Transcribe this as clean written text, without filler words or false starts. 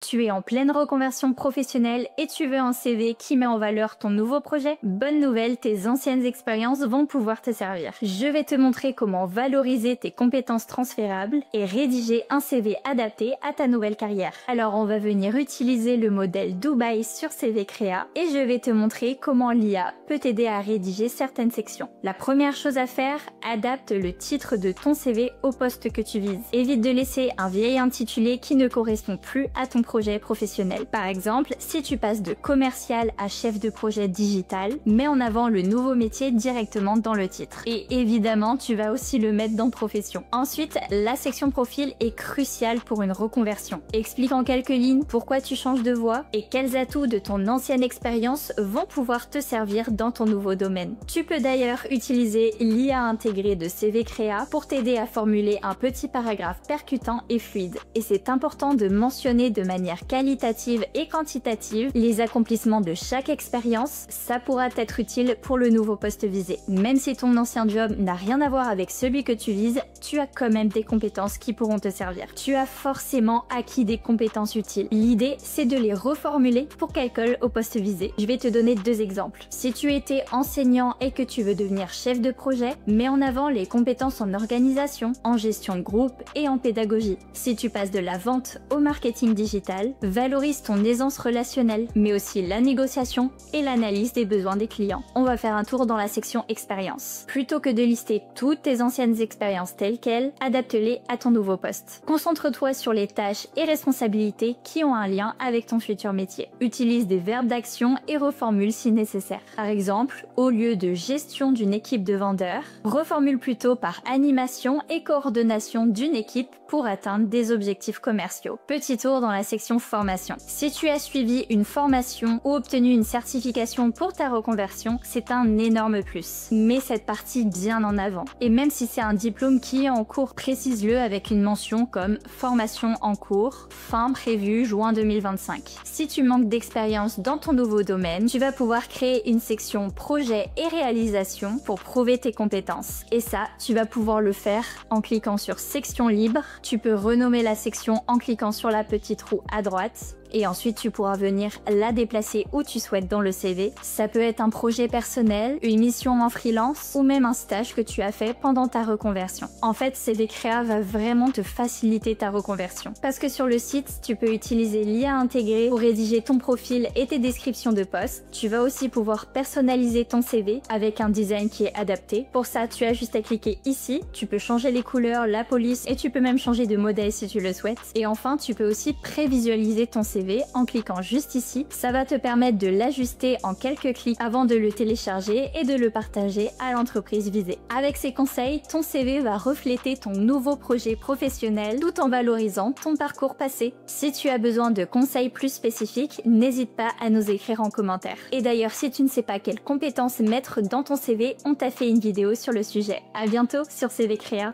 Tu es en pleine reconversion professionnelle et tu veux un CV qui met en valeur ton nouveau projet? Bonne nouvelle, tes anciennes expériences vont pouvoir te servir. Je vais te montrer comment valoriser tes compétences transférables et rédiger un CV adapté à ta nouvelle carrière. Alors on va venir utiliser le modèle Dubaï sur CV Créa et je vais te montrer comment l'IA peut t'aider à rédiger certaines sections. La première chose à faire, adapte le titre de ton CV au poste que tu vises. Évite de laisser un vieil intitulé qui ne correspond plus à ton projet professionnel. Par exemple, si tu passes de commercial à chef de projet digital, mets en avant le nouveau métier directement dans le titre. Et évidemment, tu vas aussi le mettre dans profession. Ensuite, la section profil est cruciale pour une reconversion. Explique en quelques lignes pourquoi tu changes de voie et quels atouts de ton ancienne expérience vont pouvoir te servir dans ton nouveau domaine. Tu peux d'ailleurs utiliser l'IA intégrée de CV Créa pour t'aider à formuler un petit paragraphe percutant et fluide. Et c'est important de mentionner de manière qualitative et quantitative les accomplissements de chaque expérience, ça pourra être utile pour le nouveau poste visé. Même si ton ancien job n'a rien à voir avec celui que tu vises, tu as quand même des compétences qui pourront te servir. Tu as forcément acquis des compétences utiles. L'idée, c'est de les reformuler pour qu'elles collent au poste visé. Je vais te donner deux exemples. Si tu étais enseignant et que tu veux devenir chef de projet, mets en avant les compétences en organisation, en gestion de groupe et en pédagogie. Si tu passes de la vente au marketing digital, valorise ton aisance relationnelle, mais aussi la négociation et l'analyse des besoins des clients. On va faire un tour dans la section expérience. Plutôt que de lister toutes tes anciennes expériences telles quelles, adapte-les à ton nouveau poste. Concentre-toi sur les tâches et responsabilités qui ont un lien avec ton futur métier. Utilise des verbes d'action et reformule si nécessaire. Par exemple, au lieu de gestion d'une équipe de vendeurs, reformule plutôt par animation et coordination d'une équipe pour atteindre des objectifs commerciaux. Petit tour dans la section formation. Si tu as suivi une formation ou obtenu une certification pour ta reconversion, c'est un énorme plus. Mets cette partie bien en avant. Et même si c'est un diplôme qui est en cours, précise-le avec une mention comme formation en cours, fin prévue juin 2025. Si tu manques d'expérience dans ton nouveau domaine, tu vas pouvoir créer une section projet et réalisation pour prouver tes compétences. Et ça, tu vas pouvoir le faire en cliquant sur section libre. Tu peux renommer la section en cliquant sur la petite roue à droite et ensuite tu pourras venir la déplacer où tu souhaites dans le CV. Ça peut être un projet personnel, une mission en freelance ou même un stage que tu as fait pendant ta reconversion. En fait, CV Créa va vraiment te faciliter ta reconversion. Parce que sur le site, tu peux utiliser l'IA intégrée pour rédiger ton profil et tes descriptions de poste. Tu vas aussi pouvoir personnaliser ton CV avec un design qui est adapté. Pour ça, tu as juste à cliquer ici. Tu peux changer les couleurs, la police et tu peux même changer de modèle si tu le souhaites. Et enfin, tu peux aussi prévisualiser ton CV en cliquant juste ici. Ça va te permettre de l'ajuster en quelques clics avant de le télécharger et de le partager à l'entreprise visée. Avec ces conseils, ton CV va refléter ton nouveau projet professionnel tout en valorisant ton parcours passé. Si tu as besoin de conseils plus spécifiques, n'hésite pas à nous écrire en commentaire. Et d'ailleurs, si tu ne sais pas quelles compétences mettre dans ton CV, on t'a fait une vidéo sur le sujet. À bientôt sur CV Créa.